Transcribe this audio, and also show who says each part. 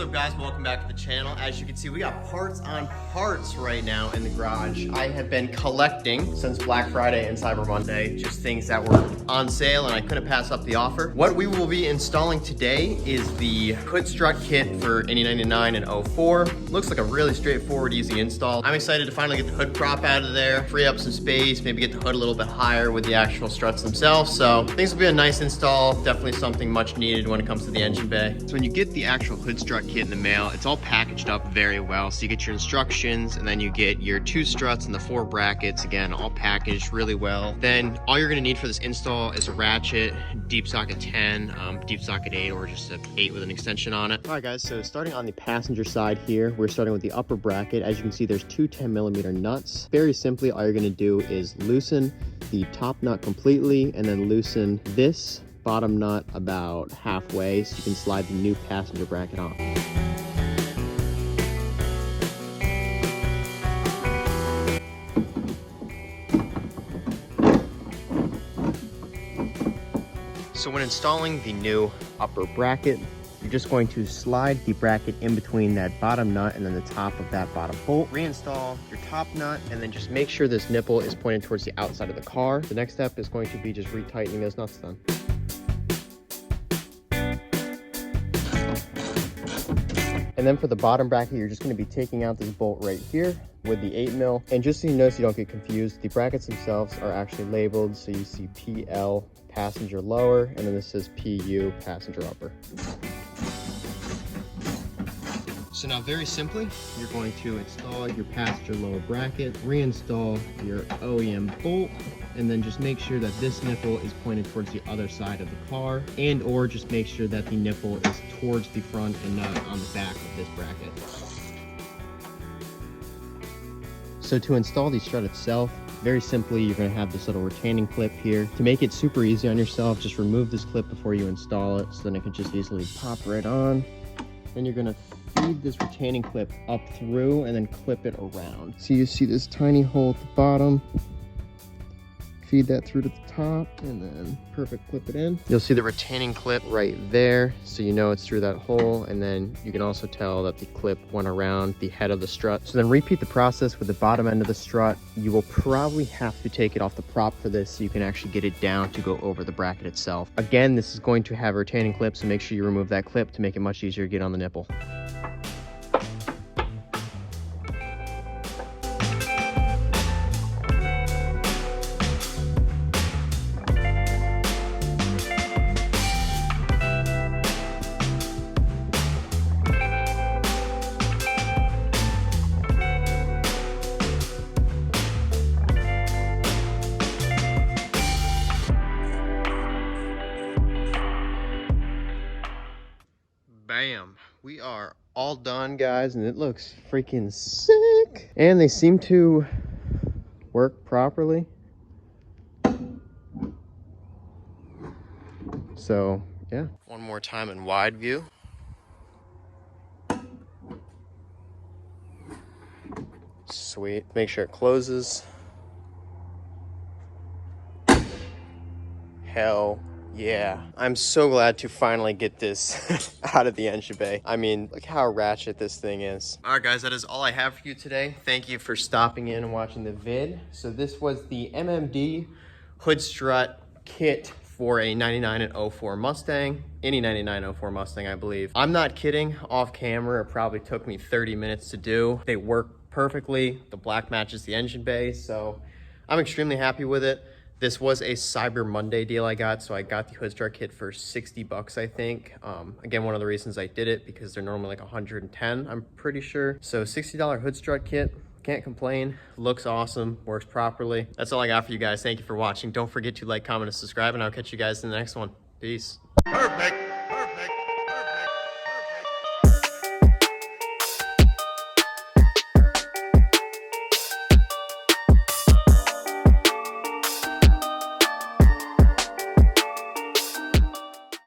Speaker 1: up, guys? Welcome back to the channel. As you can see, we got parts on parts right now in the garage. I have been collecting since Black Friday and Cyber Monday, just things that were on sale and I couldn't pass up the offer. What we will be installing today is the hood strut kit for any 99 and 04. Looks like a really straightforward, easy install. I'm excited to finally get the hood prop out of there, free up some space, maybe get the hood a little bit higher with the actual struts themselves. So things will be a nice install. Definitely something much needed when it comes to the engine bay. So when you get the actual hood strut kit in the mail, it's all packaged up very well. So you get your instructions, and then you get your 2 struts and the 4 brackets, again, all packaged really well. Then all you're gonna need for this install is a ratchet, deep socket 10, deep socket 8, or just a 8 with an extension on it. All right, guys, so starting on the passenger side here, we're starting with the upper bracket. As you can see, there's 2 10mm nuts. Very simply, all you're gonna do is loosen the top nut completely, and then loosen this bottom nut about halfway so you can slide the new passenger bracket on. So when installing the new upper bracket, you're just going to slide the bracket in between that bottom nut and then the top of that bottom bolt. Reinstall your top nut, and then just make sure this nipple is pointed towards the outside of the car. The next step is going to be just retightening those nuts then. And then for the bottom bracket, you're just going to be taking out this bolt right here with the 8mm. And just so you know, so you don't get confused, the brackets themselves are actually labeled. So you see PL, passenger lower, and then this says PU, passenger upper. So now very simply, you're going to install your passenger lower bracket, reinstall your OEM bolt, and then just make sure that this nipple is pointed towards the other side of the car, and or just make sure that the nipple is towards the front and not on the back of this bracket. So to install the strut itself, very simply, you're going to have this little retaining clip here. To make it super easy on yourself, just remove this clip before you install it, so then it can just easily pop right on. Then you're going to feed this retaining clip up through and then clip it around. So you see this tiny hole at the bottom. Feed that through to the top, and then perfect, clip it in. You'll see the retaining clip right there, so you know it's through that hole, and then you can also tell that the clip went around the head of the strut. So then repeat the process with the bottom end of the strut. You will probably have to take it off the prop for this so you can actually get it down to go over the bracket itself. Again, this is going to have a retaining clip, so make sure you remove that clip to make it much easier to get on the nipple. Bam, we are all done, guys, and it looks freaking sick. And they seem to work properly. So yeah, one more time in wide view. Sweet. Make sure it closes. Hell yeah. I'm so glad to finally get this out of the engine bay. I mean, look how ratchet this thing is. All right, guys, that is all I have for you today. Thank you for stopping in and watching the vid. So this was the MMD hood strut kit for a 99 and 04 Mustang. Any 99 04 Mustang, I believe. I'm not kidding. Off camera, it probably took me 30 minutes to do. They work perfectly. The black matches the engine bay, so I'm extremely happy with it. This was a Cyber Monday deal I got, so I got the hood strut kit for 60 bucks, I think. Again, one of the reasons I did it, because they're normally like 110, I'm pretty sure. So $60 hood strut kit, can't complain. Looks awesome, works properly. That's all I got for you guys. Thank you for watching. Don't forget to like, comment, and subscribe, and I'll catch you guys in the next one. Peace. Perfect.